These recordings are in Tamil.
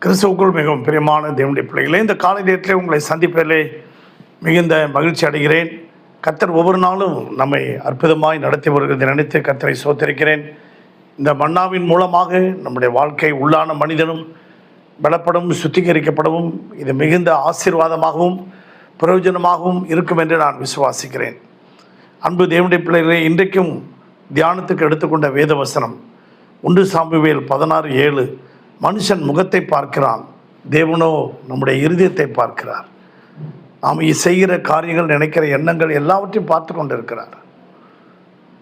கிறிஸ்துவுக்குள் மிகவும் பிரியமான தேவனுடைய பிள்ளைகளே, இந்த காலை நேரத்திலே உங்களை சந்திப்பதிலே மிகுந்த மகிழ்ச்சி அடைகிறேன். கர்த்தர் ஒவ்வொரு நாளும் நம்மை அற்புதமாய் நடத்தி வருகிறதை நினைத்து கர்த்தரை சோத்தரிக்கிறேன். இந்த மன்னாவின் மூலமாக நம்முடைய வாழ்க்கை உள்ளான மனிதனும் பலப்படவும் சுத்திகரிக்கப்படவும் இது மிகுந்த ஆசீர்வாதமாகவும் பிரயோஜனமாகவும் இருக்கும் என்று நான் விசுவாசிக்கிறேன். அன்பு தேவனுடைய பிள்ளைகளே, இன்றைக்கும் தியானத்துக்கு எடுத்துக்கொண்ட வேத வசனம் 1 சாமுவேல் 16:7. மனுஷன் முகத்தை பார்க்கிறான், தேவனோ நம்முடைய இருதயத்தை பார்க்கிறார். நாம் செய்கிற காரியங்கள், நினைக்கிற எண்ணங்கள் எல்லாவற்றையும் பார்த்து கொண்டிருக்கிறார்.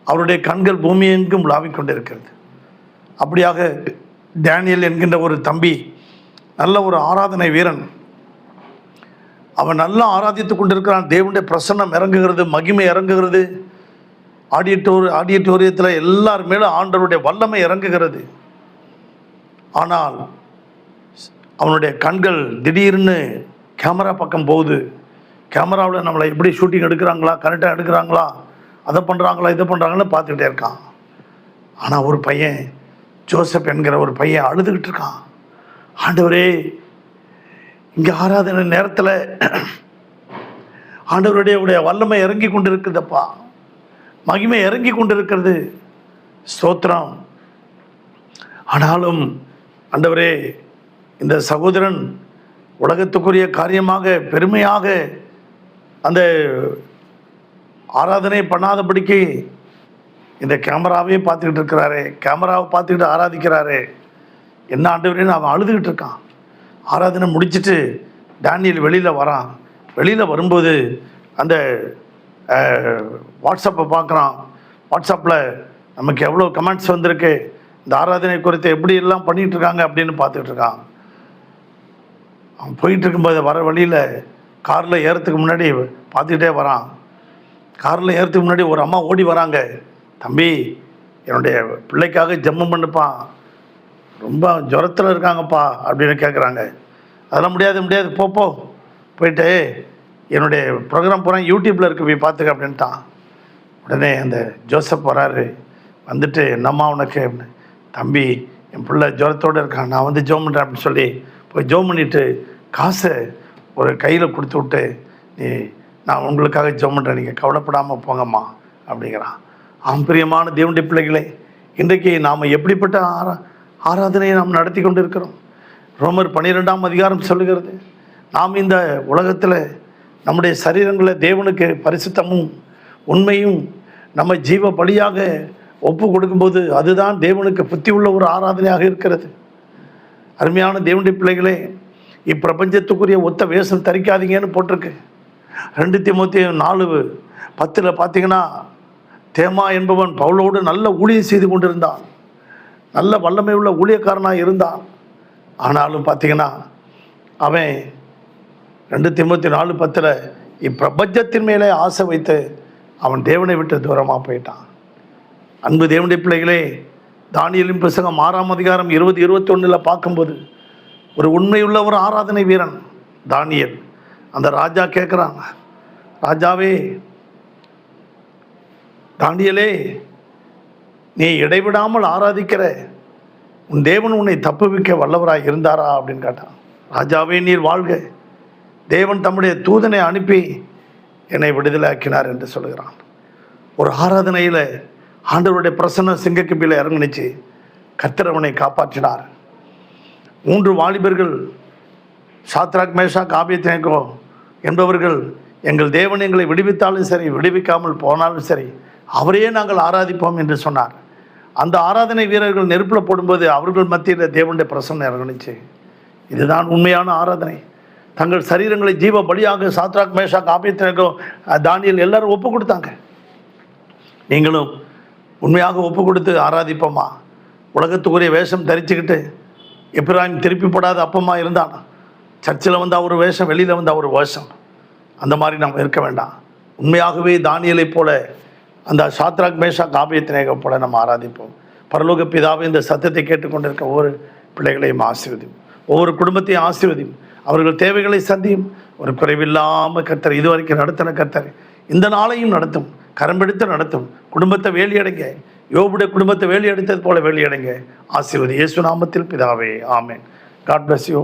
அவருடைய கண்கள் பூமி எங்கும் உலாவிக் கொண்டிருக்கிறது. அப்படியாக டேனியல் என்கின்ற ஒரு தம்பி, நல்ல ஒரு ஆராதனை வீரன், அவன் நல்லா ஆராதித்து கொண்டிருக்கிறான். தேவனுடைய பிரசன்னம் இறங்குகிறது, மகிமை இறங்குகிறது. ஆடிட்டோரியத்தில் எல்லார் மேலும் ஆண்டவருடைய வல்லமை இறங்குகிறது. ஆனால் அவனுடைய கண்கள் திடீர்னு கேமரா பக்கம் போகுது. கேமராவில் நம்மளை எப்படி ஷூட்டிங் எடுக்கிறாங்களா, கரெக்டாக எடுக்கிறாங்களா, அதை பண்ணுறாங்களா, இதை பண்ணுறாங்கன்னு பார்த்துக்கிட்டே இருக்கான். ஆனால் ஒரு பையன், ஜோசப் என்கிற ஒரு பையன் அழுதுகிட்டு இருக்கான். ஆண்டவரே, இங்கே ஆராதனை நேரத்தில் ஆண்டவருடைய வல்லமை இறங்கி கொண்டு இருக்குதுப்பா, மகிமை இறங்கி கொண்டு இருக்கிறது, ஸ்தோத்திரம். ஆனாலும் ஆண்டவரே, இந்த சகோதரன் உலகத்துக்குரிய காரியமாக பெருமையாக அந்த ஆராதனை பண்ணாதபடிக்கு இந்த கேமராவே பார்த்துக்கிட்டு இருக்கிறாரே, கேமராவை பார்த்துக்கிட்டு ஆராதிக்கிறாரே, என்ன ஆண்டவரேன்னு அவன் அழுதுகிட்டு இருக்கான். ஆராதனை முடிச்சுட்டு டேனியல் வெளியில் வரான். வெளியில் வரும்போது அந்த வாட்ஸ்அப்பை பார்க்குறான். வாட்ஸ்அப்பில் நமக்கு எவ்வளோ கமெண்ட்ஸ் வந்திருக்கு, இந்த ஆராதனை குறித்து எப்படி எல்லாம் பண்ணிகிட்டு இருக்காங்க அப்படின்னு பார்த்துக்கிட்டு இருக்கான். அவன் போயிட்டு இருக்கும்போது வர வழியில் காரில் ஏறத்துக்கு முன்னாடி பார்த்துக்கிட்டே வரான். காரில் ஏறத்துக்கு முன்னாடி ஒரு அம்மா ஓடி வராங்க. தம்பி, என்னுடைய பிள்ளைக்காக ஜெபம் பண்ணுப்பான், ரொம்ப ஜுரத்தில் இருக்காங்கப்பா அப்படின்னு கேட்குறாங்க. அதெல்லாம் முடியாது, போயிட்டு என்னுடைய ப்ரோக்ராம் பூரா யூடியூப்பில் இருக்கு, போய் பார்த்துக்க அப்படின்ட்டான். உடனே அந்த ஜோசப் வராரு. வந்துட்டு, என்னம்மா உனக்கு? தம்பி, என் பிள்ளை ஜுரத்தோடு இருக்கான், நான் வந்து ஜோம் பண்ணுறேன் அப்படின்னு சொல்லி போய் ஜோம் பண்ணிவிட்டு காசை ஒரு கையில் கொடுத்து விட்டு, நான் உங்களுக்காக ஜோம் பண்ணுறேன், நீங்கள் கவலைப்படாமல் போங்கம்மா அப்படிங்கிறான். பிரியமான தேவனுடைய பிள்ளைகளே, இன்றைக்கு நாம் எப்படிப்பட்ட ஆராதனையை நாம் நடத்தி கொண்டு இருக்கிறோம். ரோமர் 12ஆம் அதிகாரம் சொல்லுகிறது, நாம் இந்த உலகத்தில் நம்முடைய சரீரங்களில் தேவனுக்கு பரிசுத்தமும் உண்மையும் நம்ம ஜீவ பலியாக ஒப்பு கொடுக்கும்போது அதுதான் தேவனுக்கு புத்தி உள்ள ஒரு ஆராதனையாக இருக்கிறது. அருமையான தேவனுடைய பிள்ளைகளே, இப்பிரபஞ்சத்துக்குரிய ஒத்த வேஷம் தரிக்காதீங்கன்னு போட்டிருக்கு. 2 தீமோத்தேயு 4:10 பார்த்தீங்கன்னா, தேமா என்பவன் பவுலோடு நல்ல ஊழியம் செய்து கொண்டிருந்தான், நல்ல வல்லமை உள்ள ஊழியக்காரனாக இருந்தான். ஆனாலும் பார்த்தீங்கன்னா, அவன் 2 தீமோத்தேயு 4:10 இப்பிரபஞ்சத்தின் மேலே ஆசை வைத்து அவன் தேவனை விட்டு தூரமாக போயிட்டான். அன்பு தேவனுடைய பிள்ளைகளே, தானியேலின் புத்தகம் 6ஆம் அதிகாரம் 20-21 பார்க்கும்போது ஒரு உண்மையுள்ள ஒரு ஆராதனை வீரன் தானியேல். அந்த ராஜா கேட்குறாங்க, ராஜாவே, தானியேலே, நீ இடைவிடாமல் ஆராதிக்கிற உன் தேவன் உன்னை தப்புவிக்க வல்லவராக இருந்தாரா அப்படின்னு கேட்டான். ராஜாவே, நீர் வாழ்க, தேவன் தம்முடைய தூதனை அனுப்பி என்னை விடுதலையாக்கினார் என்று சொல்கிறான். ஒரு ஆராதனையில் ஆண்டவருடைய பிரசன்னம் சிங்கக்கபியில் இறங்குனுச்சு. கர்த்தர் அவனை காப்பாற்றினார். 3 வாலிபர்கள், சாத்ராக், மேஷாக், ஆபேத்நேகோ என்பவர்கள், எங்கள் தேவன் எங்களை விடுவித்தாலும் சரி, விடுவிக்காமல் போனாலும் சரி, அவரையே நாங்கள் ஆராதிப்போம் என்று சொன்னார். அந்த ஆராதனை வீரர்கள் நெருப்பில் போடும்போது அவர்கள் மத்தியில் தேவனுடைய பிரசன்னம் இறங்குனுச்சு. இதுதான் உண்மையான ஆராதனை. தங்கள் சரீரங்களை ஜீவ பலியாக சாத்ராக், மேஷாக், ஆபேத்நேகோ, தானியேல் எல்லாரும் ஒப்பு கொடுத்தாங்க. நீங்களும் உண்மையாக ஒப்பு கொடுத்து ஆராதிப்போமா? உலகத்துக்குரிய வேஷம் தரிச்சுக்கிட்டு எப்பிராயிம் திருப்பி போடாத அப்பமா இருந்தான். சர்ச்சில் வந்தால் ஒரு வேஷம், வெளியில் வந்தால் ஒரு வேஷம். அந்த மாதிரி நாம் இருக்க வேண்டாம். உண்மையாகவே தானியேலை போல, அந்த சாத்ராக், மேஷாக், ஆபேத்நேகோ போல நம்ம ஆராதிப்போம். பரலோக பிதாவே, இந்த சத்தத்தை கேட்டுக்கொண்டிருக்க ஒவ்வொரு பிள்ளைகளையும் ஆசீர்வதியும், ஒவ்வொரு குடும்பத்தையும் ஆசீர்வதியும், அவர்கள் தேவைகளை சந்தியும். ஒரு குறைவில்லாமல் கர்த்தர் இதுவரைக்கும் நடத்தின கர்த்தர் இந்த நாளையும் நடத்தும், கரம்பிடித்து நடத்தும். குடும்பத்தை வேலியடைங்க, யோபுடைய குடும்பத்தை வேலியடைத்தது போல வேலியடைங்க. ஆசீர்வதி இயேசு நாமத்தில் பிதாவே, ஆமென். God bless you.